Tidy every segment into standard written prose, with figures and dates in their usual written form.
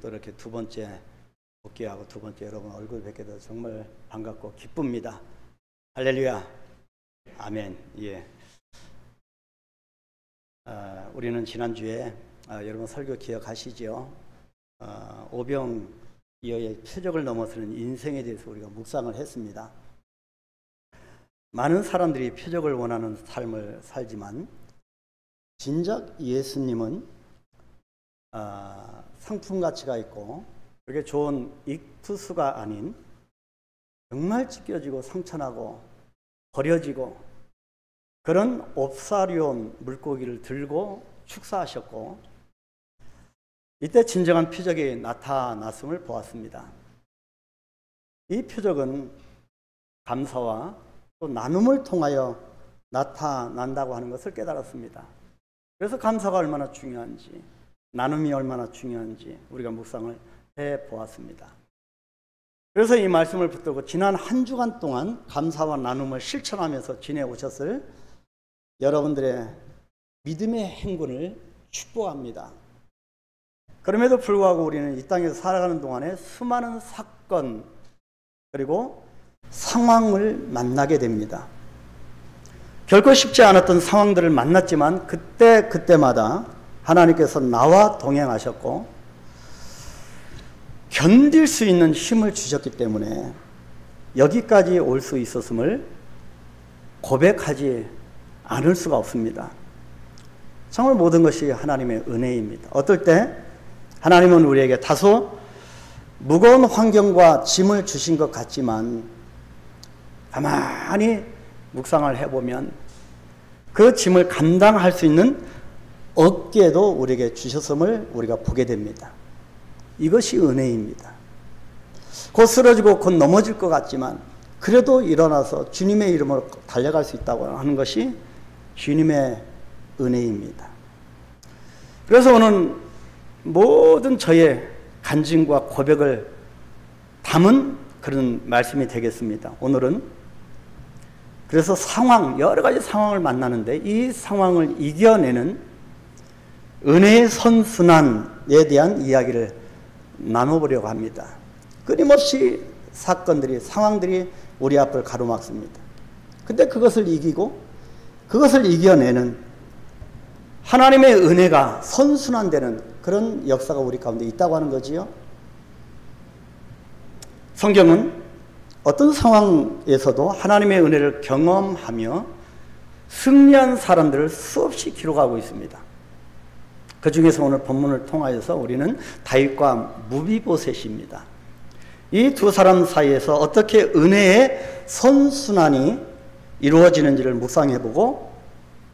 또 이렇게 두 번째 복귀하고 두 번째 여러분 얼굴 뵙게 돼서 정말 반갑고 기쁩니다. 할렐루야. 아멘. 예. 우리는 지난주에 여러분 설교 기억하시죠? 오병이어의 표적을 넘어서는 인생에 대해서 우리가 묵상을 했습니다. 많은 사람들이 표적을 원하는 삶을 살지만 진작 예수님은 상품 가치가 있고 그렇게 좋은 익투수가 아닌 정말 찢겨지고 상처나고 버려지고 그런 옵사리온 물고기를 들고 축사하셨고 이때 진정한 표적이 나타났음을 보았습니다. 이 표적은 감사와 또 나눔을 통하여 나타난다고 하는 것을 깨달았습니다. 그래서 감사가 얼마나 중요한지 나눔이 얼마나 중요한지 우리가 묵상을 해보았습니다. 그래서 이 말씀을 붙들고 지난 한 주간 동안 감사와 나눔을 실천하면서 지내오셨을 여러분들의 믿음의 행군을 축복합니다. 그럼에도 불구하고 우리는 이 땅에서 살아가는 동안에 수많은 사건 그리고 상황을 만나게 됩니다. 결코 쉽지 않았던 상황들을 만났지만 그때마다 하나님께서 나와 동행하셨고 견딜 수 있는 힘을 주셨기 때문에 여기까지 올 수 있었음을 고백하지 않을 수가 없습니다. 정말 모든 것이 하나님의 은혜입니다. 어떨 때 하나님은 우리에게 다소 무거운 환경과 짐을 주신 것 같지만 가만히 묵상을 해보면 그 짐을 감당할 수 있는 어깨도 우리에게 주셨음을 우리가 보게 됩니다. 이것이 은혜입니다. 곧 쓰러지고 곧 넘어질 것 같지만 그래도 일어나서 주님의 이름으로 달려갈 수 있다고 하는 것이 주님의 은혜입니다. 그래서 오늘 모든 저의 간증과 고백을 담은 그런 말씀이 되겠습니다. 오늘은 그래서 여러 가지 상황을 만나는데 이 상황을 이겨내는 은혜의 선순환에 대한 이야기를 나눠보려고 합니다. 끊임없이 사건들이 상황들이 우리 앞을 가로막습니다. 근데 그것을 이기고 그것을 이겨내는 하나님의 은혜가 선순환되는 그런 역사가 우리 가운데 있다고 하는 거지요. 성경은 어떤 상황에서도 하나님의 은혜를 경험하며 승리한 사람들을 수없이 기록하고 있습니다. 그 중에서 오늘 본문을 통하여서 우리는 다윗과 무비보셋입니다. 이 두 사람 사이에서 어떻게 은혜의 선순환이 이루어지는지를 묵상해보고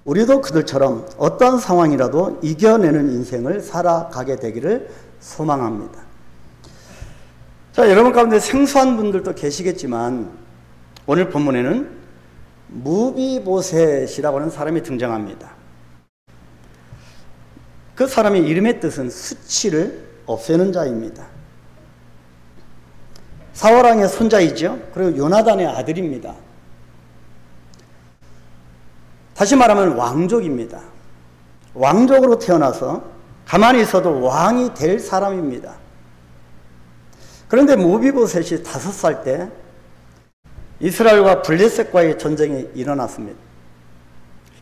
우리도 그들처럼 어떤 상황이라도 이겨내는 인생을 살아가게 되기를 소망합니다. 자, 여러분 가운데 생소한 분들도 계시겠지만 오늘 본문에는 무비보셋이라고 하는 사람이 등장합니다. 그 사람의 이름의 뜻은 수치를 없애는 자입니다. 사울왕의 손자이죠. 그리고 요나단의 아들입니다. 다시 말하면 왕족입니다. 왕족으로 태어나서 가만히 있어도 왕이 될 사람입니다. 그런데 무비보셋이 5살 때 이스라엘과 블레셋과의 전쟁이 일어났습니다.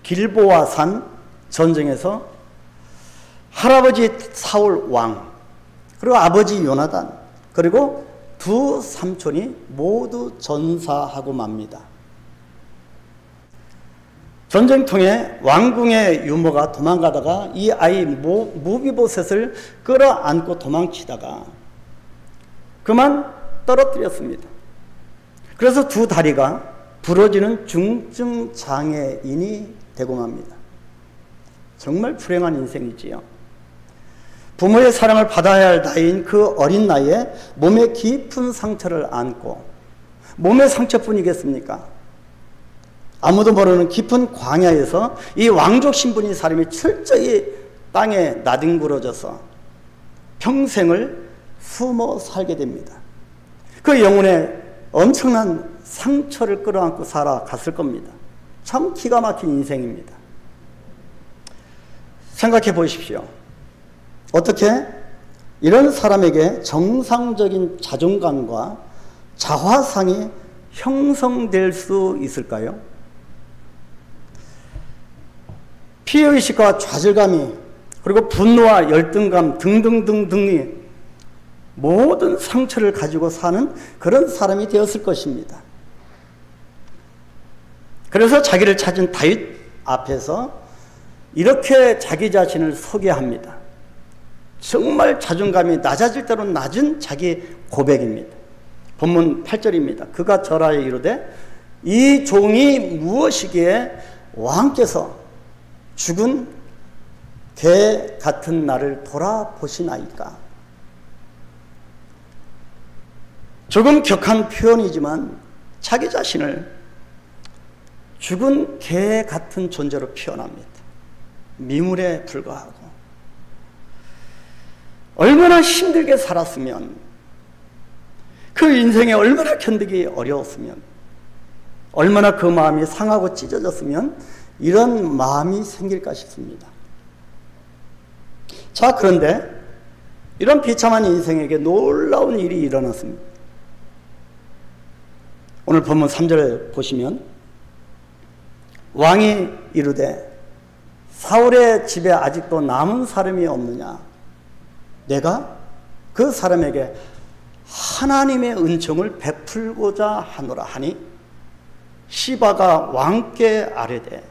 길보아 산 전쟁에서 할아버지 사울 왕 그리고 아버지 요나단 그리고 두 삼촌이 모두 전사하고 맙니다. 전쟁통에 왕궁의 유모가 도망가다가 이 아이 무비보셋을 끌어안고 도망치다가 그만 떨어뜨렸습니다. 그래서 두 다리가 부러지는 중증 장애인이 되고 맙니다. 정말 불행한 인생이지요. 부모의 사랑을 받아야 할 나이인 그 어린 나이에 몸에 깊은 상처를 안고 몸의 상처뿐이겠습니까? 아무도 모르는 깊은 광야에서 이 왕족 신분인 사람이 철저히 땅에 나뒹굴어져서 평생을 숨어 살게 됩니다. 그 영혼에 엄청난 상처를 끌어안고 살아갔을 겁니다. 참 기가 막힌 인생입니다. 생각해 보십시오. 어떻게 이런 사람에게 정상적인 자존감과 자화상이 형성될 수 있을까요? 피해의식과 좌절감이, 그리고 분노와 열등감 등등등등이 모든 상처를 가지고 사는 그런 사람이 되었을 것입니다. 그래서 자기를 찾은 다윗 앞에서 이렇게 자기 자신을 소개합니다. 정말 자존감이 낮아질 대로 낮은 자기 고백입니다. 본문 8절입니다. 그가 절하여 이르되 이 종이 무엇이기에 왕께서 죽은 개 같은 나를 돌아보시나이까. 조금 격한 표현이지만 자기 자신을 죽은 개 같은 존재로 표현합니다. 미물에 불과하고 얼마나 힘들게 살았으면, 그 인생에 얼마나 견디기 어려웠으면, 얼마나 그 마음이 상하고 찢어졌으면 이런 마음이 생길까 싶습니다. 자, 그런데 이런 비참한 인생에게 놀라운 일이 일어났습니다. 오늘 본문 3절 보시면 왕이 이르되 사울의 집에 아직도 남은 사람이 없느냐? 내가 그 사람에게 하나님의 은총을 베풀고자 하노라 하니 시바가 왕께 아뢰되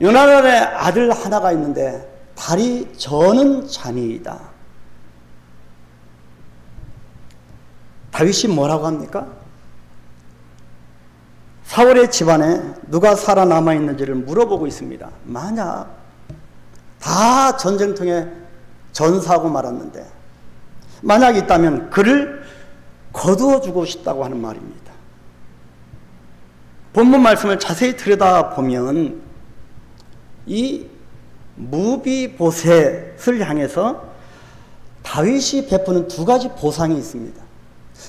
요나단의 아들 하나가 있는데 다리 저는 자니이다. 다윗이 뭐라고 합니까? 사울의 집안에 누가 살아남아 있는지를 물어보고 있습니다. 만약 다 전쟁통에 전사하고 말았는데 만약 있다면 그를 거두어 주고 싶다고 하는 말입니다. 본문 말씀을 자세히 들여다보면 이 무비보셋을 향해서 다윗이 베푸는 두 가지 보상이 있습니다.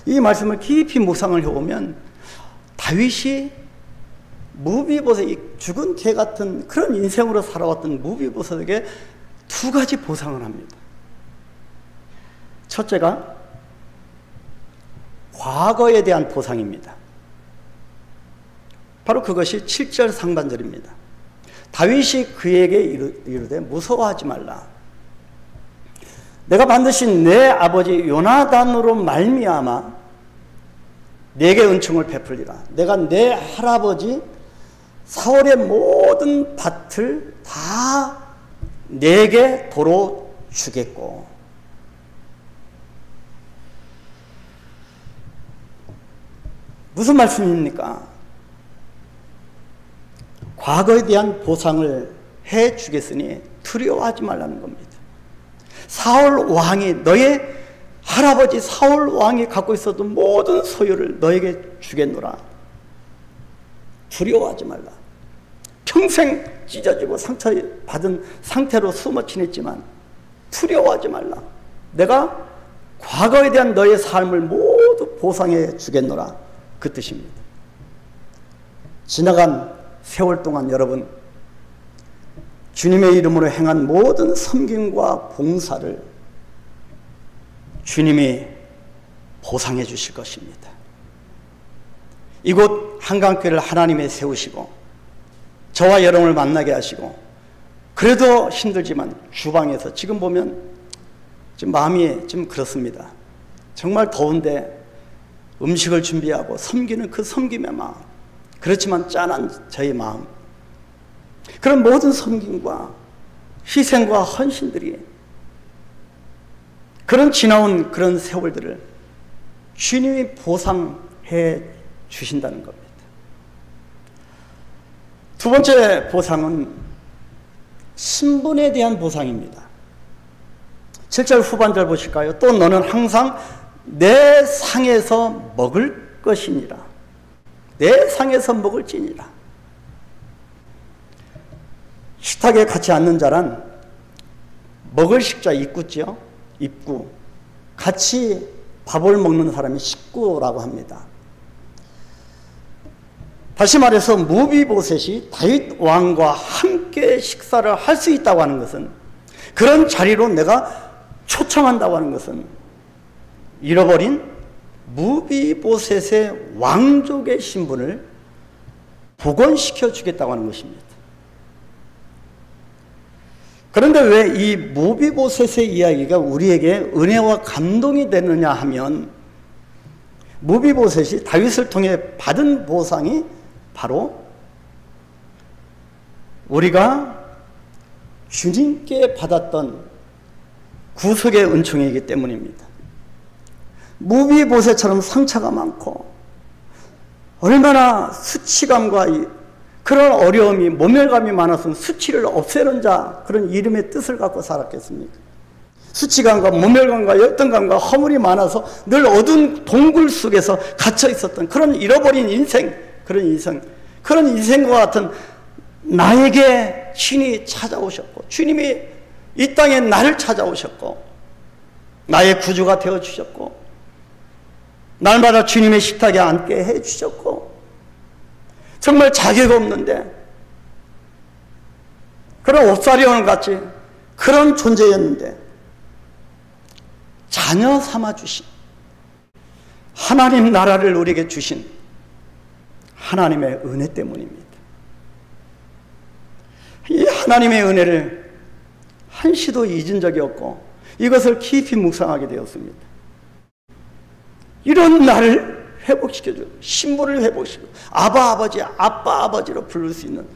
이 말씀을 깊이 묵상을 해보면 다윗이 무비보셋, 이 죽은 개 같은 그런 인생으로 살아왔던 무비보셋에게 두 가지 보상을 합니다. 첫째가 과거에 대한 보상입니다. 바로 그것이 7절 상반절입니다. 다윗이 그에게 이르되 무서워하지 말라. 내가 반드시 내 아버지 요나단으로 말미암아 내게 은총을 베풀리라. 내가 내 할아버지 사울의 모든 밭을 다 내게 도로 주겠고. 무슨 말씀입니까? 과거에 대한 보상을 해 주겠으니 두려워하지 말라는 겁니다. 사울 왕이, 너의 할아버지 사울 왕이 갖고 있었던 모든 소유를 너에게 주겠노라. 두려워하지 말라. 평생 찢어지고 상처받은 상태로 숨어 지냈지만 두려워하지 말라. 내가 과거에 대한 너의 삶을 모두 보상해 주겠노라. 그 뜻입니다. 지나간 세월 동안 여러분, 주님의 이름으로 행한 모든 섬김과 봉사를 주님이 보상해 주실 것입니다. 이곳 한강교회를 하나님이 세우시고 저와 여러분을 만나게 하시고, 그래도 힘들지만 주방에서 지금 보면 지금 마음이 좀 그렇습니다. 정말 더운데 음식을 준비하고 섬기는 그 섬김의 마음, 그렇지만 짠한 저의 마음, 그런 모든 섬김과 희생과 헌신들이, 그런 지나온 그런 세월들을 주님이 보상해 주신다는 겁니다. 두 번째 보상은 신분에 대한 보상입니다. 7절 후반절 보실까요? 또 너는 항상 내 상에서 먹을 것이니라. 내 상에서 먹을지니라. 식탁에 같이 앉는 자란 먹을 식자 입구죠. 입구. 같이 밥을 먹는 사람이 식구라고 합니다. 다시 말해서 무비보셋이 다윗 왕과 함께 식사를 할 수 있다고 하는 것은 그런 자리로 내가 초청한다고 하는 것은 잃어버린 무비보셋의 왕족의 신분을 복원시켜 주겠다고 하는 것입니다. 그런데 왜 이 무비보셋의 이야기가 우리에게 은혜와 감동이 되느냐 하면, 무비보셋이 다윗을 통해 받은 보상이 바로 우리가 주님께 받았던 구속의 은총이기 때문입니다. 무비보셋처럼 상처가 많고 얼마나 수치감과 그런 어려움이, 모멸감이 많았으면 수치를 없애는 자, 그런 이름의 뜻을 갖고 살았겠습니까? 수치감과 모멸감과 열등감과 허물이 많아서 늘 어두운 동굴 속에서 갇혀 있었던 그런 잃어버린 인생, 그런 인생과 같은 나에게 주님이 찾아오셨고, 주님이 이 땅에 나를 찾아오셨고, 나의 구주가 되어주셨고, 날마다 주님의 식탁에 앉게 해주셨고, 정말 자격 없는데 그런 옵사리온 같이 그런 존재였는데 자녀 삼아 주신, 하나님 나라를 우리에게 주신 하나님의 은혜 때문입니다. 이 하나님의 은혜를 한시도 잊은 적이 없고 이것을 깊이 묵상하게 되었습니다. 이런 나를 회복시켜주고 신분을 회복시키고 아바 아버지, 아빠 아버지로 부를 수 있는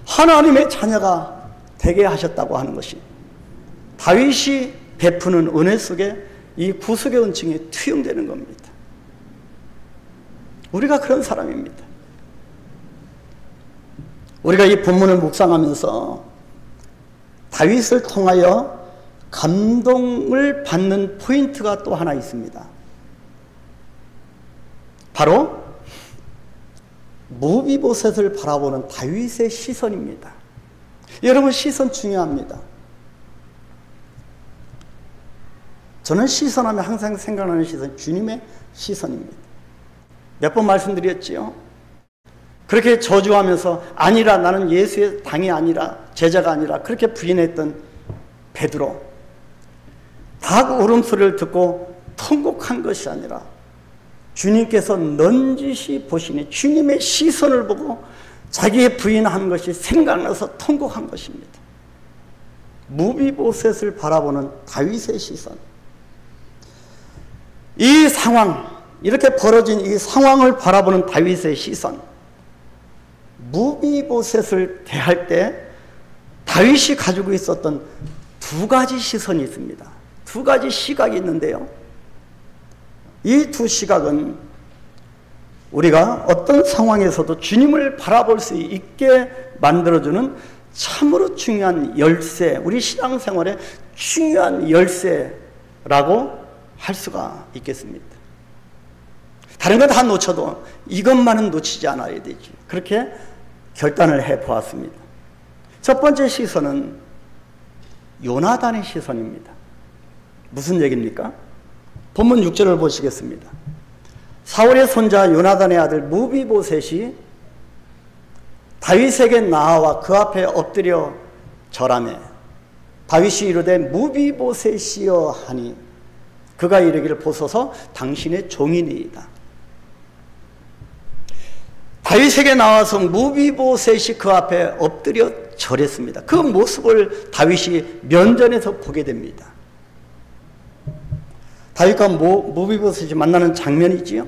하나님의 자녀가 되게 하셨다고 하는 것이 다윗이 베푸는 은혜 속에 이 구속의 은총이 투영되는 겁니다. 우리가 그런 사람입니다. 우리가 이 본문을 묵상하면서 다윗을 통하여 감동을 받는 포인트가 또 하나 있습니다. 바로 무비보셋을 바라보는 다윗의 시선입니다. 여러분, 시선 중요합니다. 저는 시선하면 항상 생각나는 시선, 주님의 시선입니다. 몇 번 말씀드렸지요. 그렇게 저주하면서 아니라, 나는 예수의 당이 아니라, 제자가 아니라 그렇게 부인했던 베드로, 닭 울음소리를 듣고 통곡한 것이 아니라 주님께서 넌지시 보시니 주님의 시선을 보고 자기의 부인한 것이 생각나서 통곡한 것입니다. 무비보셋을 바라보는 다윗의 시선, 이 상황, 이렇게 벌어진 이 상황을 바라보는 다윗의 시선, 무비보셋을 대할 때 다윗이 가지고 있었던 두 가지 시선이 있습니다. 두 가지 시각이 있는데요, 이 두 시각은 우리가 어떤 상황에서도 주님을 바라볼 수 있게 만들어주는 참으로 중요한 열쇠, 우리 신앙생활의 중요한 열쇠라고 할 수가 있겠습니다. 다른 건 다 놓쳐도 이것만은 놓치지 않아야 되지, 그렇게 결단을 해보았습니다. 첫 번째 시선은 요나단의 시선입니다. 무슨 얘기입니까? 본문 6절을 보시겠습니다. 사울의 손자 요나단의 아들 무비보셋이 다윗에게 나아와 그 앞에 엎드려 절하매 다윗이 이르되 무비보셋이여 하니 그가 이르기를 보소서 당신의 종이니이다. 다윗에게 나와서 무비보셋이 그 앞에 엎드려 절했습니다. 그 모습을 다윗이 면전에서 보게 됩니다. 다윗과 무비보셋이 만나는 장면이지요.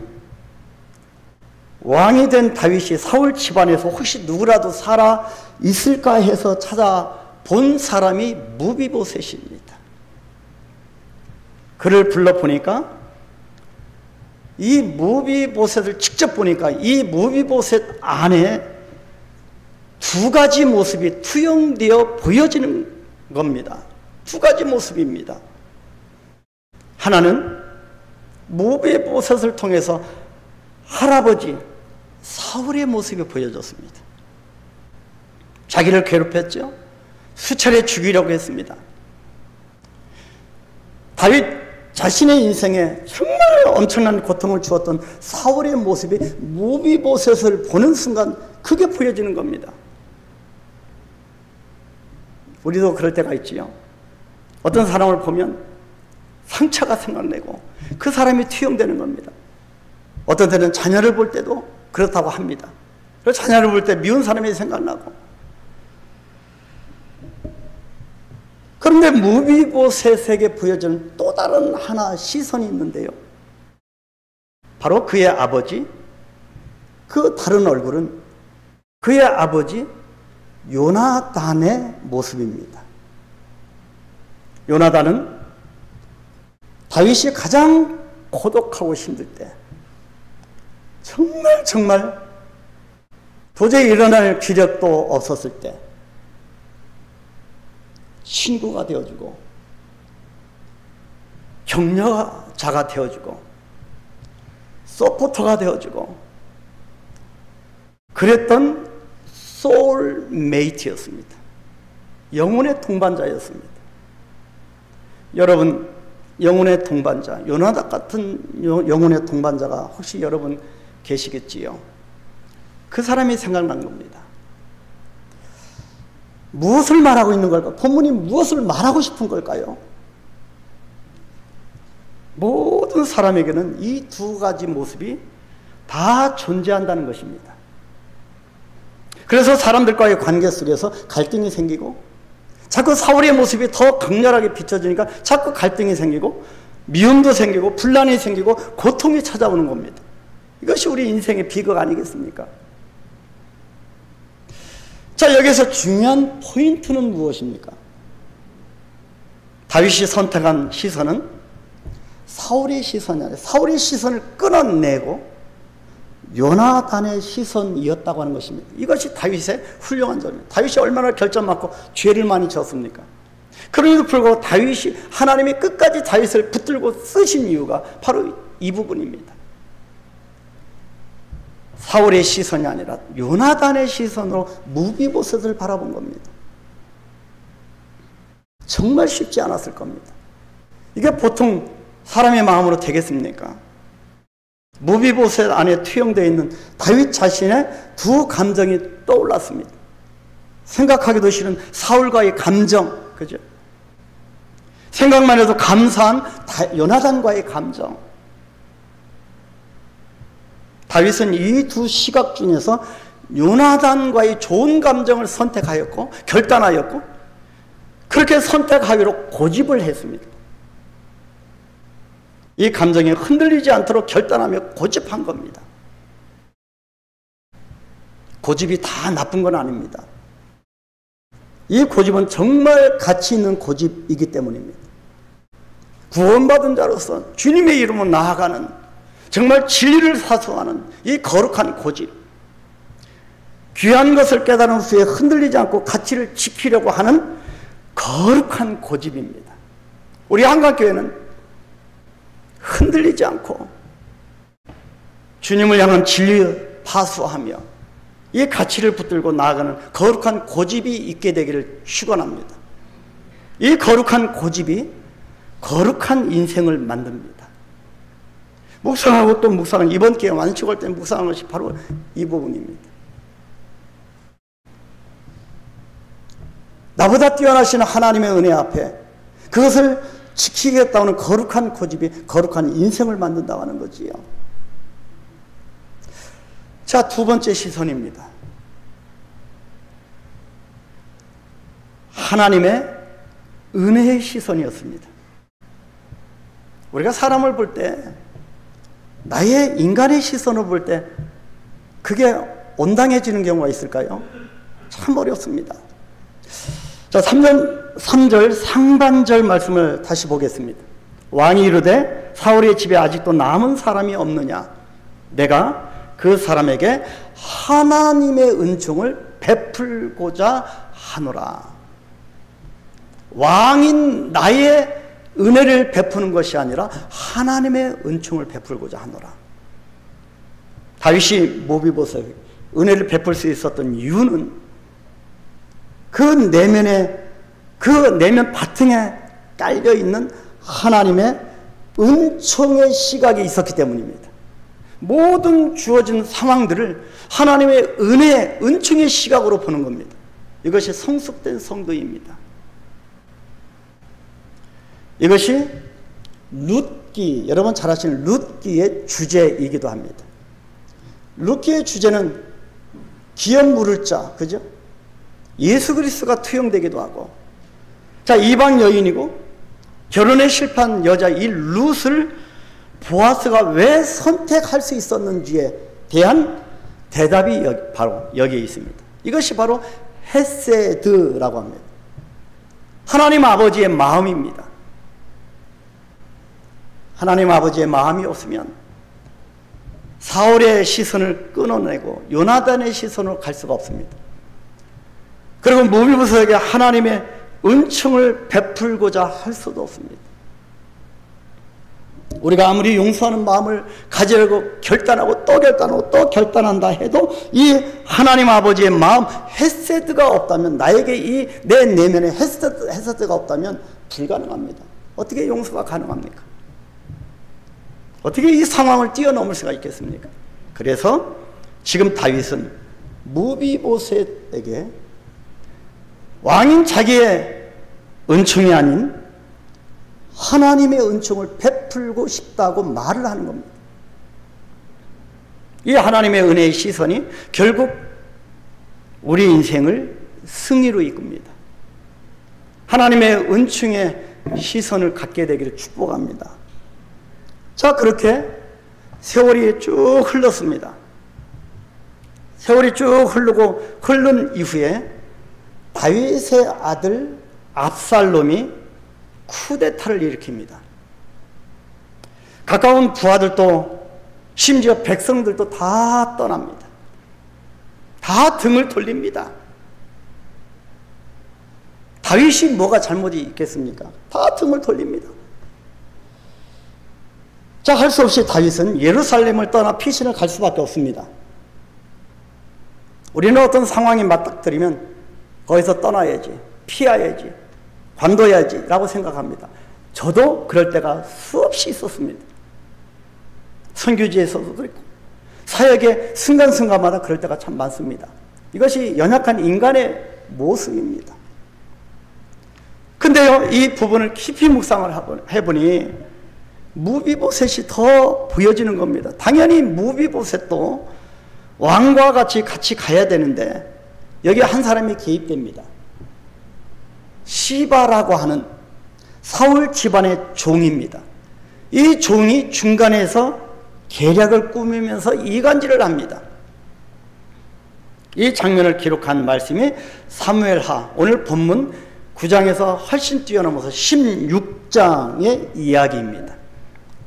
왕이 된 다윗이 사울 집안에서 혹시 누구라도 살아 있을까 해서 찾아본 사람이 무비보셋입니다. 그를 불러보니까 이 무비보셋을 직접 보니까 이 무비보셋 안에 두 가지 모습이 투영되어 보여지는 겁니다. 두 가지 모습입니다. 하나는 무비보셋을 통해서 할아버지 사울의 모습이 보여졌습니다. 자기를 괴롭혔죠. 수차례 죽이려고 했습니다. 다윗 자신의 인생에 정말 엄청난 고통을 주었던 사울의 모습이 무비보셋을 보는 순간 그게 보여지는 겁니다. 우리도 그럴 때가 있지요. 어떤 사람을 보면 상처가 생각나고 그 사람이 투영되는 겁니다. 어떤 때는 자녀를 볼 때도 그렇다고 합니다. 그래서 자녀를 볼 때 미운 사람이 생각나고. 그런데 무비보셋에게 보여주는 또 다른 하나 시선이 있는데요. 바로 그의 아버지, 그 다른 얼굴은 그의 아버지 요나단의 모습입니다. 요나단은 다윗이 가장 고독하고 힘들 때, 정말 도저히 일어날 기력도 없었을 때 친구가 되어주고 격려자가 되어주고 서포터가 되어주고 그랬던 소울메이트였습니다. 영혼의 동반자였습니다. 여러분, 영혼의 동반자, 요나단 같은 영혼의 동반자가 혹시 여러분 계시겠지요? 그 사람이 생각난 겁니다. 무엇을 말하고 있는 걸까? 본문이 무엇을 말하고 싶은 걸까요? 모든 사람에게는 이 두 가지 모습이 다 존재한다는 것입니다. 그래서 사람들과의 관계 속에서 갈등이 생기고 자꾸 사울의 모습이 더 강렬하게 비춰지니까 자꾸 갈등이 생기고 미움도 생기고 분란이 생기고 고통이 찾아오는 겁니다. 이것이 우리 인생의 비극 아니겠습니까? 자, 여기서 중요한 포인트는 무엇입니까? 다윗이 선택한 시선은 사울의 시선이 아니라 사울의 시선을 끊어내고 요나단의 시선이었다고 하는 것입니다. 이것이 다윗의 훌륭한 점입니다. 다윗이 얼마나 결점 많고 죄를 많이 지었습니까? 그럼에도 불구하고 다윗이 하나님이 끝까지 다윗을 붙들고 쓰신 이유가 바로 이 부분입니다. 사울의 시선이 아니라 요나단의 시선으로 무비보셋을 바라본 겁니다. 정말 쉽지 않았을 겁니다. 이게 보통 사람의 마음으로 되겠습니까? 무비보셋 안에 투영되어 있는 다윗 자신의 두 감정이 떠올랐습니다. 생각하기도 싫은 사울과의 감정, 그죠? 생각만 해도 감사한 요나단과의 감정. 다윗은 이 두 시각 중에서 요나단과의 좋은 감정을 선택하였고 결단하였고 그렇게 선택하기로 고집을 했습니다. 이 감정이 흔들리지 않도록 결단하며 고집한 겁니다. 고집이 다 나쁜 건 아닙니다. 이 고집은 정말 가치 있는 고집이기 때문입니다. 구원받은 자로서 주님의 이름으로 나아가는 정말 진리를 사수하는 이 거룩한 고집, 귀한 것을 깨달은 후에 흔들리지 않고 가치를 지키려고 하는 거룩한 고집입니다. 우리 한강교회는 흔들리지 않고 주님을 향한 진리를 파수하며 이 가치를 붙들고 나아가는 거룩한 고집이 있게 되기를 축원합니다. 이 거룩한 고집이 거룩한 인생을 만듭니다. 묵상하고 또 묵상은 이번 기회 완축할 때 묵상하는 것이 바로 이 부분입니다. 나보다 뛰어나신 하나님의 은혜 앞에 그것을 지키겠다는 거룩한 고집이 거룩한 인생을 만든다고 하는 거지요. 자, 두 번째 시선입니다. 하나님의 은혜의 시선이었습니다. 우리가 사람을 볼 때 나의 인간의 시선을 볼 때 그게 온당해지는 경우가 있을까요? 참 어렵습니다. 자, 3절 상반절 말씀을 다시 보겠습니다. 왕이 이르되 사울의 집에 아직도 남은 사람이 없느냐? 내가 그 사람에게 하나님의 은총을 베풀고자 하노라. 왕인 나의 은혜를 베푸는 것이 아니라 하나님의 은총을 베풀고자 하노라. 다윗이 무비보셋 은혜를 베풀 수 있었던 이유는 그 내면 바탕에 깔려있는 하나님의 은총의 시각이 있었기 때문입니다. 모든 주어진 상황들을 하나님의 은혜, 은총의 시각으로 보는 겁니다. 이것이 성숙된 성도입니다. 이것이 룻기, 여러분 잘 아시는 룻기의 주제이기도 합니다. 룻기의 주제는 기업 물을 자, 그죠? 예수 그리스도가 투영되기도 하고, 자, 이방 여인이고 결혼에 실패한 여자 이 룻을 보아스가 왜 선택할 수 있었는지에 대한 대답이 바로 여기에 있습니다. 이것이 바로 헤세드라고 합니다. 하나님 아버지의 마음입니다. 하나님 아버지의 마음이 없으면 사울의 시선을 끊어내고 요나단의 시선으로 갈 수가 없습니다. 그리고 무비보셋에게 하나님의 은총을 베풀고자 할 수도 없습니다. 우리가 아무리 용서하는 마음을 가지려고 결단하고 또 결단하고 또 결단한다 해도 이 하나님 아버지의 마음 헤세드가 없다면, 나에게 이 내 내면에 헤세드가 없다면 불가능합니다. 어떻게 용서가 가능합니까? 어떻게 이 상황을 뛰어넘을 수가 있겠습니까? 그래서 지금 다윗은 무비보셋에게 왕인 자기의 은총이 아닌 하나님의 은총을 베풀고 싶다고 말을 하는 겁니다. 이 하나님의 은혜의 시선이 결국 우리 인생을 승리로 이끕니다. 하나님의 은총의 시선을 갖게 되기를 축복합니다. 자, 그렇게 세월이 쭉 흘렀습니다. 세월이 쭉 흐른 이후에 다윗의 아들 압살롬이 쿠데타를 일으킵니다. 가까운 부하들도 심지어 백성들도 다 떠납니다. 다 등을 돌립니다. 다윗이 뭐가 잘못이 있겠습니까? 다 등을 돌립니다. 자, 할 수 없이 다윗은 예루살렘을 떠나 피신을 갈 수밖에 없습니다. 우리는 어떤 상황이 맞닥뜨리면 거기서 떠나야지, 피해야지, 관둬야지 라고 생각합니다. 저도 그럴 때가 수없이 있었습니다. 선교지에서도 그랬고 사역의 순간순간마다 그럴 때가 참 많습니다. 이것이 연약한 인간의 모습입니다. 근데요, 이 부분을 깊이 묵상을 해보니 무비보셋이 더 보여지는 겁니다. 당연히 무비보셋도 왕과 같이 가야 되는데 여기 한 사람이 개입됩니다. 시바라고 하는 사울 집안의 종입니다. 이 종이 중간에서 계략을 꾸미면서 이간질을 합니다. 이 장면을 기록한 말씀이 사무엘하, 오늘 본문 9장에서 훨씬 뛰어넘어서 16장의 이야기입니다.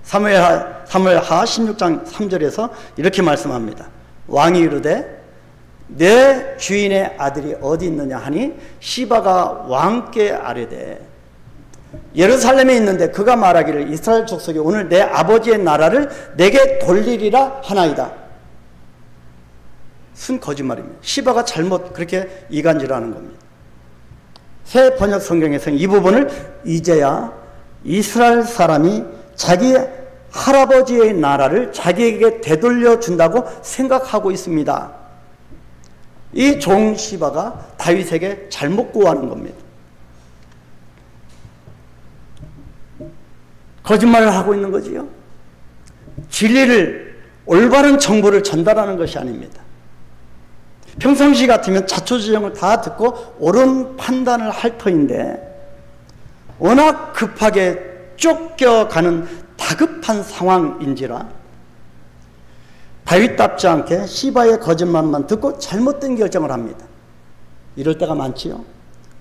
사무엘하 16장 3절에서 이렇게 말씀합니다. 왕이 이르되 내 주인의 아들이 어디 있느냐 하니 시바가 왕께 아뢰되 예루살렘에 있는데 그가 말하기를 이스라엘 족속이 오늘 내 아버지의 나라를 내게 돌리리라 하나이다. 순 거짓말입니다. 시바가 잘못 그렇게 이간질하는 겁니다. 새 번역 성경에서는 이 부분을 이제야 이스라엘 사람이 자기 할아버지의 나라를 자기에게 되돌려 준다고 생각하고 있습니다. 이 종 시바가 다윗에게 잘못 구하는 겁니다. 거짓말을 하고 있는 거지요. 진리를, 올바른 정보를 전달하는 것이 아닙니다. 평상시 같으면 자초지종을 다 듣고 옳은 판단을 할 터인데 워낙 급하게 쫓겨가는 다급한 상황인지라 다윗답지 않게 시바의 거짓말만 듣고 잘못된 결정을 합니다. 이럴 때가 많지요.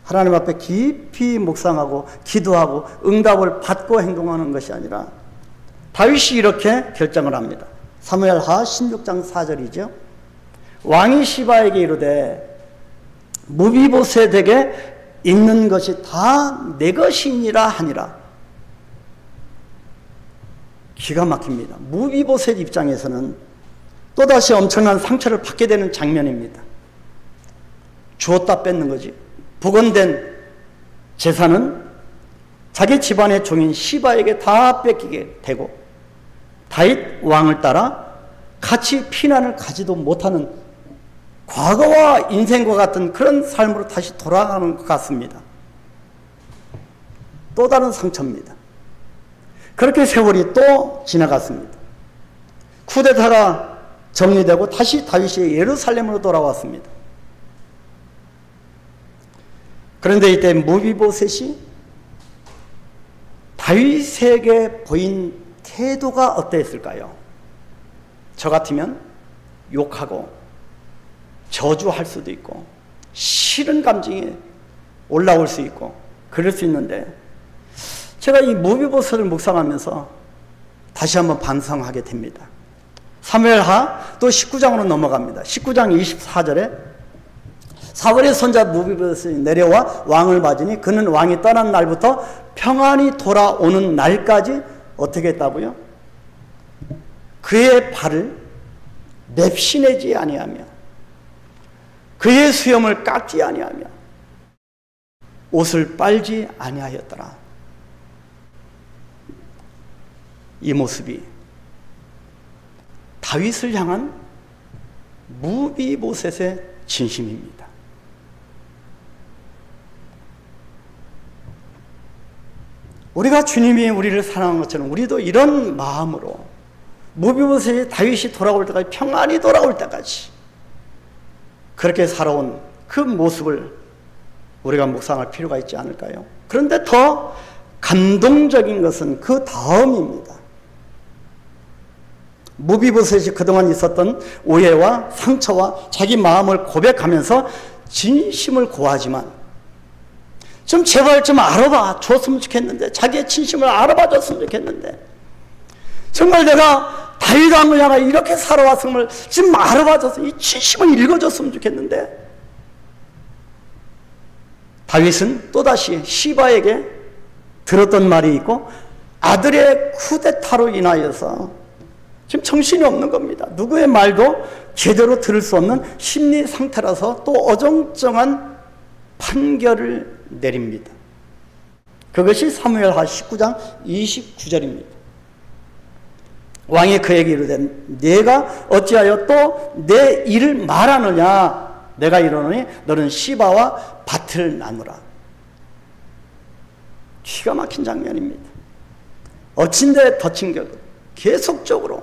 하나님 앞에 깊이 묵상하고 기도하고 응답을 받고 행동하는 것이 아니라 다윗이 이렇게 결정을 합니다. 사무엘하 16장 4절이죠. 왕이 시바에게 이르되 무비보셋에게 있는 것이 다 내 것이니라 하니라. 기가 막힙니다. 무비보셋 입장에서는 또다시 엄청난 상처를 받게 되는 장면입니다. 주었다 뺏는 거지. 복원된 재산은 자기 집안의 종인 시바에게 다 뺏기게 되고 다윗 왕을 따라 같이 피난을 가지도 못하는 과거와 인생과 같은 그런 삶으로 다시 돌아가는 것 같습니다. 또 다른 상처입니다. 그렇게 세월이 또 지나갔습니다. 쿠데타가 정리되고 다시 다윗이 예루살렘으로 돌아왔습니다. 그런데 이때 무비보셋이 다윗에게 보인 태도가 어땠을까요? 저 같으면 욕하고 저주할 수도 있고 싫은 감정이 올라올 수 있고 그럴 수 있는데, 제가 이 무비보셋을 묵상하면서 다시 한번 반성하게 됩니다. 사무엘하 또 19장으로 넘어갑니다. 19장 24절에 사울의 손자 무비보셋이 내려와 왕을 맞으니 그는 왕이 떠난 날부터 평안히 돌아오는 날까지 어떻게 했다고요? 그의 발을 맵시내지 아니하며 그의 수염을 깎지 아니하며 옷을 빨지 아니하였더라. 이 모습이 다윗을 향한 무비보셋의 진심입니다. 우리가 주님이 우리를 사랑한 것처럼 우리도 이런 마음으로 무비보셋이 다윗이 돌아올 때까지, 평안히 돌아올 때까지 그렇게 살아온 그 모습을 우리가 묵상할 필요가 있지 않을까요? 그런데 더 감동적인 것은 그 다음입니다. 무비보셋이 그동안 있었던 오해와 상처와 자기 마음을 고백하면서 진심을 고하지만, 좀 제발 좀 알아봐 줬으면 좋겠는데, 자기의 진심을 알아봐 줬으면 좋겠는데, 정말 내가 다윗 왕을 향해 이렇게 살아왔음을 좀 알아봐 줬어, 이 진심을 읽어줬으면 좋겠는데, 다윗은 또다시 시바에게 들었던 말이 있고 아들의 쿠데타로 인하여서 지금 정신이 없는 겁니다. 누구의 말도 제대로 들을 수 없는 심리 상태라서 또 어정쩡한 판결을 내립니다. 그것이 사무엘하 19장 29절입니다. 왕이 그에게 이르되 내가 어찌하여 또 내 일을 말하느냐, 내가 이르노니 너는 시바와 밭을 나누라. 기가 막힌 장면입니다. 엎친 데 덮친 격, 계속적으로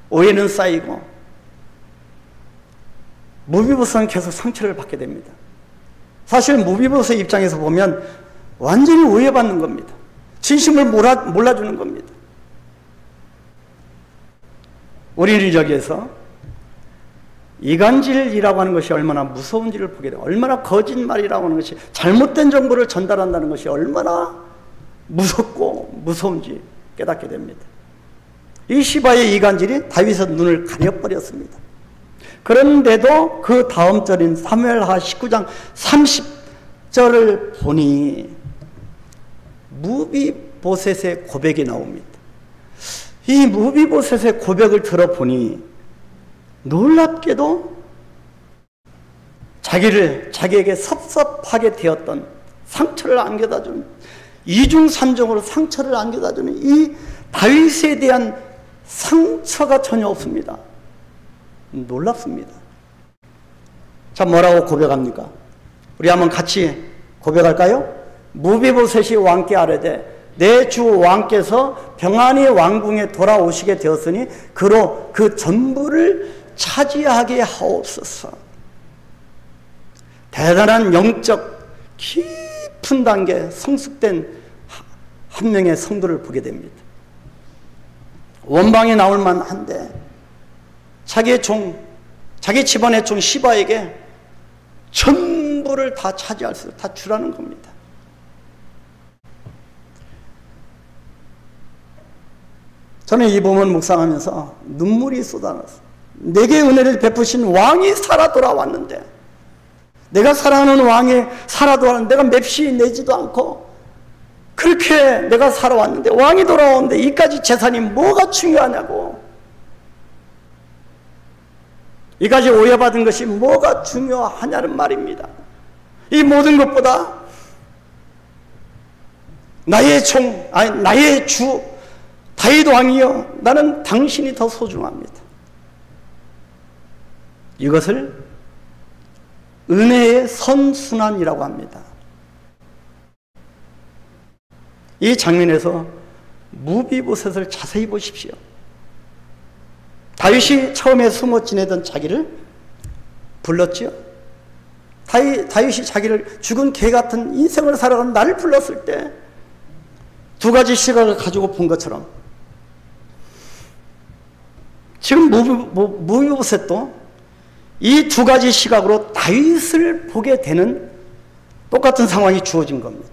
오해는 쌓이고 무비보셋은 계속 상처를 받게 됩니다. 사실 무비보셋 입장에서 보면 완전히 오해받는 겁니다. 진심을 몰라주는 겁니다. 우리는 여기에서 이간질이라고 하는 것이 얼마나 무서운지를 보게 돼요. 얼마나 거짓말이라고 하는 것이, 잘못된 정보를 전달한다는 것이 얼마나 무섭고 무서운지 깨닫게 됩니다. 이 시바의 이간질이 다윗의 눈을 가려버렸습니다. 그런데도 그 다음 절인 사무엘하 19장 30절을 보니 무비보셋의 고백이 나옵니다. 이 무비보셋의 고백을 들어보니 놀랍게도 자기에게 섭섭하게 되었던 상처를 안겨다주는, 이중삼중으로 상처를 안겨다주는 이 다윗에 대한 상처가 전혀 없습니다. 놀랍습니다. 자, 뭐라고 고백합니까? 우리 한번 같이 고백할까요? 무비보셋이 왕께 아뢰되 내 주 왕께서 평안히 왕궁에 돌아오시게 되었으니 그로 그 전부를 차지하게 하옵소서. 대단한 영적 깊은 단계 성숙된 한 명의 성도를 보게 됩니다. 원방에 나올 만한데 자기 집안의 종 시바에게 전부를 다 차지할 수, 다 주라는 겁니다. 저는 이 부분 묵상하면서 눈물이 쏟아났어요. 내게 은혜를 베푸신 왕이 살아 돌아왔는데, 내가 사랑하는 왕이 살아 돌아왔는데 내가 맵시 내지도 않고 그렇게 내가 살아왔는데 왕이 돌아오는데 이까지 재산이 뭐가 중요하냐고, 이까지 오해받은 것이 뭐가 중요하냐는 말입니다. 이 모든 것보다 나의 주 다윗 왕이여, 나는 당신이 더 소중합니다. 이것을 은혜의 선순환이라고 합니다. 이 장면에서 무비보셋을 자세히 보십시오. 다윗이 처음에 숨어 지내던 자기를 불렀지요. 다윗이 자기를 죽은 개 같은 인생을 살아가는 나를 불렀을 때 두 가지 시각을 가지고 본 것처럼 지금 무비보셋도 이 두 가지 시각으로 다윗을 보게 되는 똑같은 상황이 주어진 겁니다.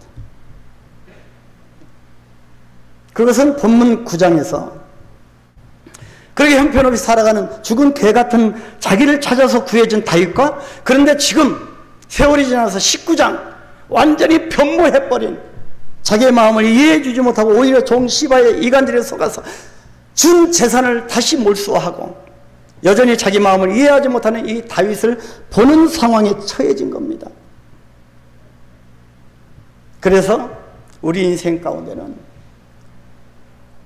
그것은 본문 9장에서 그렇게 형편없이 살아가는 죽은 개 같은 자기를 찾아서 구해준 다윗과, 그런데 지금 세월이 지나서 19장 완전히 변모해버린, 자기의 마음을 이해해 주지 못하고 오히려 종 시바의 이간질에 속아서 준 재산을 다시 몰수하고 여전히 자기 마음을 이해하지 못하는 이 다윗을 보는 상황에 처해진 겁니다. 그래서 우리 인생 가운데는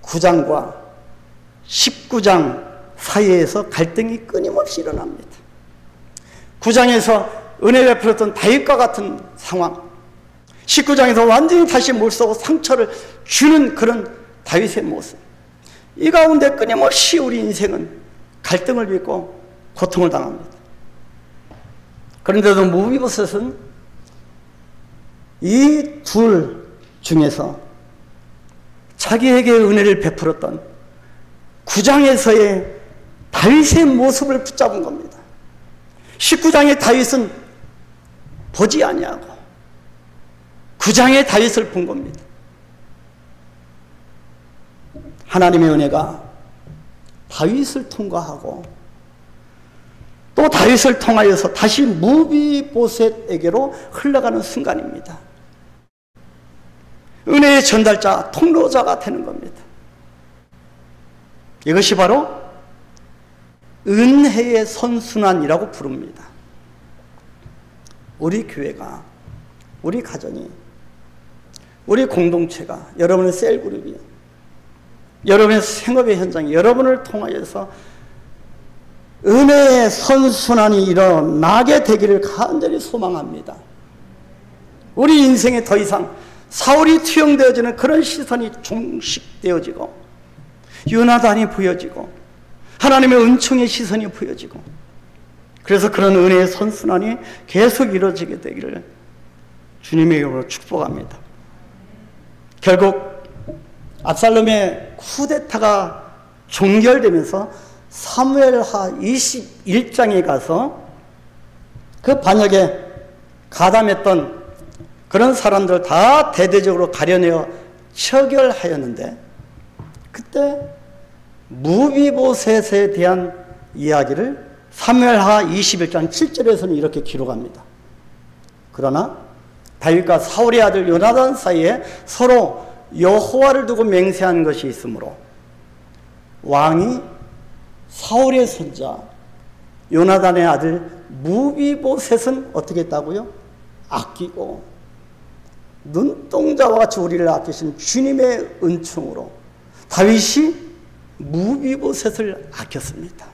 9장과 19장 사이에서 갈등이 끊임없이 일어납니다. 9장에서 은혜 베풀었던 다윗과 같은 상황, 19장에서 완전히 다시 몰수하고 상처를 주는 그런 다윗의 모습, 이 가운데 끊임없이 우리 인생은 갈등을 빚고 고통을 당합니다. 그런데도 무비보셋은 이 둘 중에서 자기에게 은혜를 베풀었던 9장에서의 다윗의 모습을 붙잡은 겁니다. 19장의 다윗은 보지 아니하고 9장의 다윗을 본 겁니다. 하나님의 은혜가 다윗을 통과하고 또 다윗을 통하여서 다시 무비보셋에게로 흘러가는 순간입니다. 은혜의 전달자, 통로자가 되는 겁니다. 이것이 바로 은혜의 선순환이라고 부릅니다. 우리 교회가, 우리 가정이, 우리 공동체가, 여러분의 셀그룹이, 여러분의 생업의 현장이 여러분을 통하여서 은혜의 선순환이 일어나게 되기를 간절히 소망합니다. 우리 인생에 더 이상 사울이 투영되어지는 그런 시선이 종식되어지고 유나단이 보여지고 하나님의 은총의 시선이 보여지고, 그래서 그런 은혜의 선순환이 계속 이루어지게 되기를 주님의 이름으로 축복합니다. 결국 압살롬의 쿠데타가 종결되면서 사무엘하 21장에 가서 그 반역에 가담했던 그런 사람들 다 대대적으로 가려내어 처결하였는데, 그때 무비보셋에 대한 이야기를 사무엘하 21장 7절에서는 이렇게 기록합니다. 그러나 다윗과 사울의 아들 요나단 사이에 서로 여호와를 두고 맹세한 것이 있으므로 왕이 사울의 손자 요나단의 아들 무비보셋은 어떻게 했다고요? 아끼고 눈동자와 같이 우리를 아끼신 주님의 은총으로 다윗이 무비보셋을 아꼈습니다.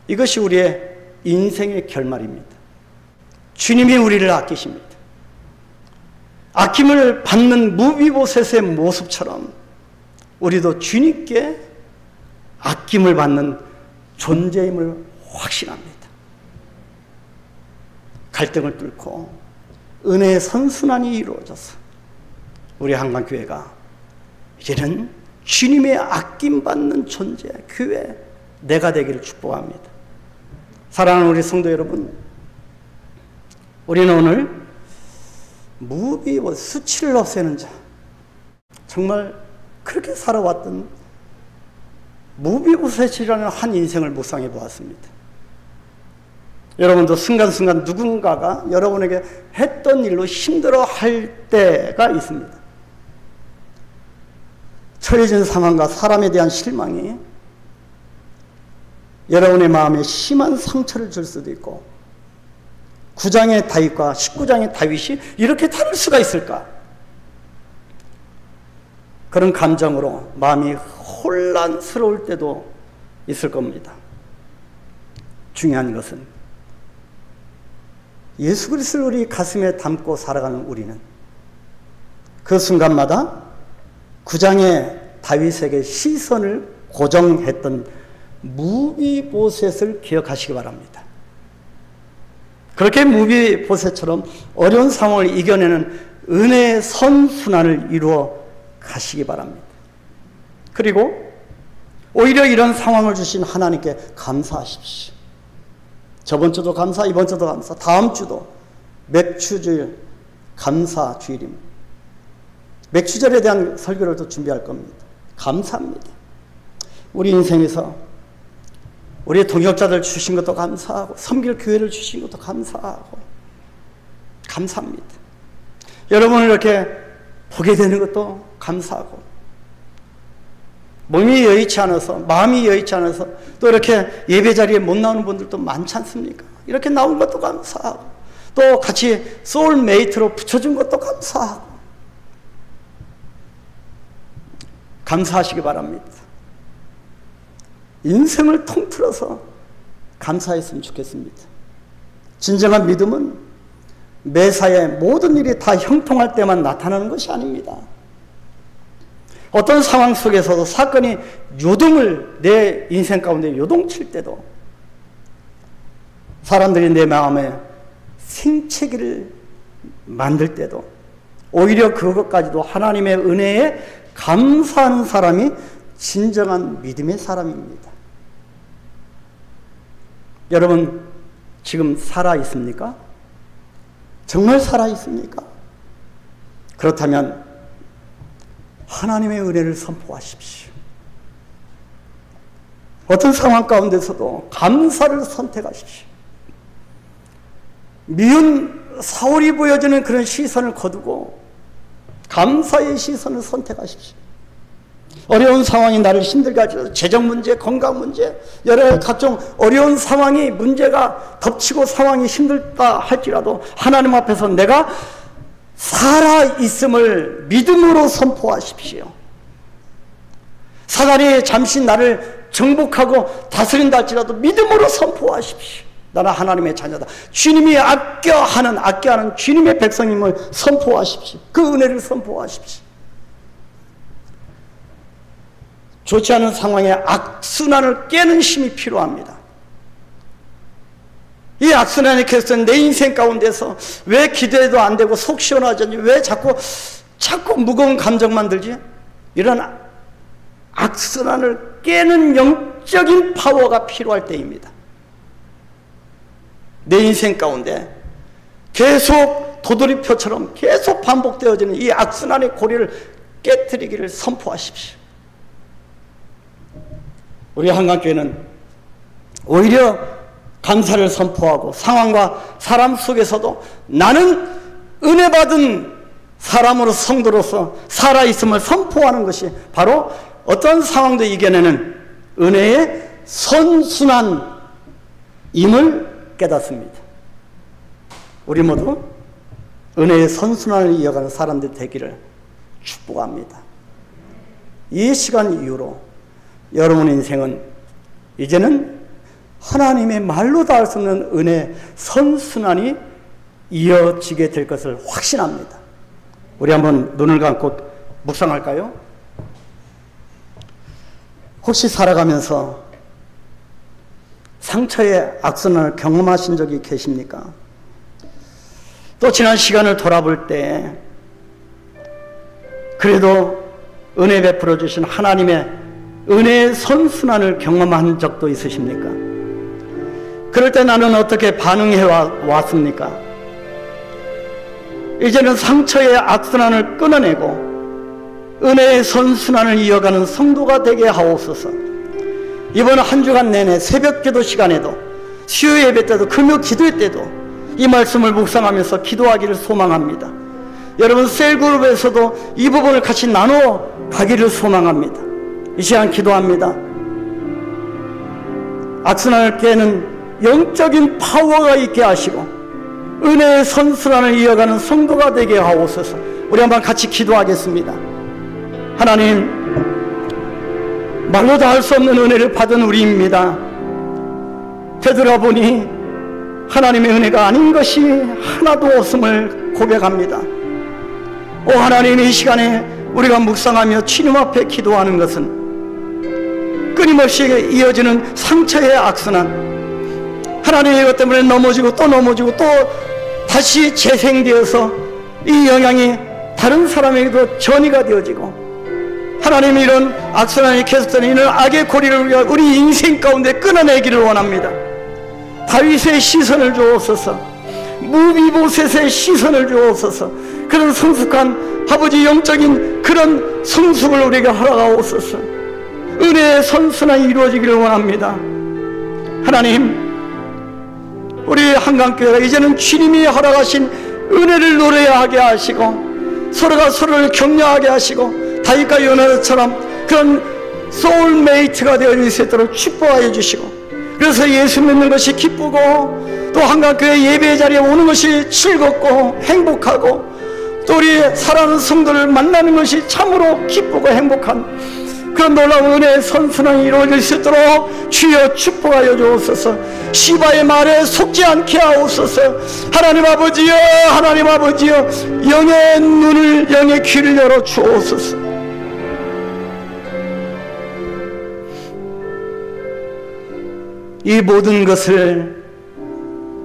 이것이 우리의 인생의 결말입니다. 주님이 우리를 아끼십니다. 아낌을 받는 무비보셋의 모습처럼 우리도 주님께 아낌을 받는 존재임을 확신합니다. 갈등을 뚫고 은혜의 선순환이 이루어져서 우리 한강교회가 이제는 주님의 아낌받는 존재, 교회, 내가 되기를 축복합니다. 사랑하는 우리 성도 여러분, 우리는 오늘 수치를 없애는 자, 정말 그렇게 살아왔던 무비보셋이라는 한 인생을 묵상해 보았습니다. 여러분도 순간순간 누군가가 여러분에게 했던 일로 힘들어할 때가 있습니다. 처해진 상황과 사람에 대한 실망이 여러분의 마음에 심한 상처를 줄 수도 있고, 9장의 다윗과 19장의 다윗이 이렇게 다를 수가 있을까? 그런 감정으로 마음이 혼란스러울 때도 있을 겁니다. 중요한 것은 예수 그리스도를 우리 가슴에 담고 살아가는 우리는 그 순간마다 9장의 다윗에게 시선을 고정했던 무비보셋을 기억하시기 바랍니다. 그렇게 무비보셋처럼 어려운 상황을 이겨내는 은혜의 선순환을 이루어 가시기 바랍니다. 그리고 오히려 이런 상황을 주신 하나님께 감사하십시오. 저번 주도 감사, 이번 주도 감사, 다음 주도 맥추주일 감사 주일입니다. 맥추절에 대한 설교를 또 준비할 겁니다. 감사합니다. 우리 인생에서 우리 동역자들 주신 것도 감사하고 섬길 교회를 주신 것도 감사하고 감사합니다. 여러분을 이렇게 보게 되는 것도 감사하고 몸이 여의치 않아서 마음이 여의치 않아서 또 이렇게 예배 자리에 못 나오는 분들도 많지 않습니까? 이렇게 나온 것도 감사하고 또 같이 소울메이트로 붙여준 것도 감사하고 감사하시기 바랍니다. 인생을 통틀어서 감사했으면 좋겠습니다. 진정한 믿음은 매사에 모든 일이 다 형통할 때만 나타나는 것이 아닙니다. 어떤 상황 속에서도 사건이 요동을 내 인생 가운데 요동칠 때도 사람들이 내 마음에 생채기를 만들 때도 오히려 그것까지도 하나님의 은혜에 감사하는 사람이 진정한 믿음의 사람입니다. 여러분 지금 살아 있습니까? 정말 살아 있습니까? 그렇다면 하나님의 은혜를 선포하십시오. 어떤 상황 가운데서도 감사를 선택하십시오. 미운 사울이 보여주는 그런 시선을 거두고 감사의 시선을 선택하십시오. 어려운 상황이 나를 힘들게 하죠. 재정 문제, 건강 문제, 여러 각종 어려운 상황이 문제가 덮치고 상황이 힘들다 할지라도 하나님 앞에서 내가 살아있음을 믿음으로 선포하십시오. 사단이 잠시 나를 정복하고 다스린다 할지라도 믿음으로 선포하십시오. 나는 하나님의 자녀다. 주님이 아껴하는 주님의 백성임을 선포하십시오. 그 은혜를 선포하십시오. 좋지 않은 상황에 악순환을 깨는 힘이 필요합니다. 이 악순환이 계속 내 인생 가운데서 왜 기도해도 안 되고 속 시원하지 않지? 왜 자꾸 무거운 감정만 들지? 이런 악순환을 깨는 영적인 파워가 필요할 때입니다. 내 인생 가운데 계속 도돌이표처럼 계속 반복되어지는 이 악순환의 고리를 깨뜨리기를 선포하십시오. 우리 한강교회는 오히려 감사를 선포하고 상황과 사람 속에서도 나는 은혜 받은 사람으로 성도로서 살아있음을 선포하는 것이 바로 어떤 상황도 이겨내는 은혜의 선순환임을 깨닫습니다. 우리 모두 은혜의 선순환을 이어가는 사람들 되기를 축복합니다. 이 시간 이후로 여러분의 인생은 이제는 하나님의 말로 다 할 수 없는 은혜 선순환이 이어지게 될 것을 확신합니다. 우리 한번 눈을 감고 묵상할까요? 혹시 살아가면서 상처의 악순환을 경험하신 적이 계십니까? 또 지난 시간을 돌아볼 때 그래도 은혜 베풀어 주신 하나님의 은혜의 선순환을 경험한 적도 있으십니까? 그럴 때 나는 어떻게 반응해 왔습니까? 이제는 상처의 악순환을 끊어내고 은혜의 선순환을 이어가는 성도가 되게 하옵소서. 이번 한 주간 내내 새벽 기도 시간에도 수요 예배 때도 금요 기도회 때도 이 말씀을 묵상하면서 기도하기를 소망합니다. 여러분 셀그룹에서도 이 부분을 같이 나눠 가기를 소망합니다. 이 시간 기도합니다. 악순환을 깨는 영적인 파워가 있게 하시고 은혜의 선순환을 이어가는 성도가 되게 하옵소서. 우리 한번 같이 기도하겠습니다. 하나님, 말로 다 할 수 없는 은혜를 받은 우리입니다. 되돌아보니 하나님의 은혜가 아닌 것이 하나도 없음을 고백합니다. 오 하나님, 이 시간에 우리가 묵상하며 주님 앞에 기도하는 것은 끊임없이 이어지는 상처의 악순환, 하나님 이것 때문에 넘어지고 또 넘어지고 또 다시 재생되어서 이 영향이 다른 사람에게도 전이가 되어지고, 하나님이 이런 악순환이 계속되는 이런 악의 고리를 우리가 우리 인생 가운데 끊어내기를 원합니다. 다윗의 시선을 주옵소서, 무비보셋의 시선을 주옵소서, 그런 성숙한 아버지 영적인 그런 성숙을 우리에게 허락하옵소서. 은혜의 선순환이 이루어지기를 원합니다. 하나님, 우리 한강교회가 이제는 주님이 허락하신 은혜를 노래하게 하시고 서로가 서로를 격려하게 하시고 다윗과 요나단처럼 그런 소울메이트가 되어질 수 있도록 축복하여 주시고, 그래서 예수 믿는 것이 기쁘고 또 한강교회 예배 자리에 오는 것이 즐겁고 행복하고 또 우리 사랑하는 성도를 만나는 것이 참으로 기쁘고 행복한 그런 놀라운 은혜의 선순환이 이루어질 수 있도록 주여 축복하여 주옵소서. 시바의 말에 속지 않게 하옵소서. 하나님 아버지여, 하나님 아버지여, 영의 눈을, 영의 귀를 열어 주옵소서. 이 모든 것을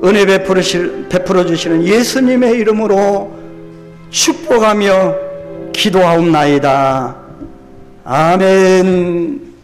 은혜 베풀어 주시는 예수님의 이름으로 축복하며 기도하옵나이다. 아멘.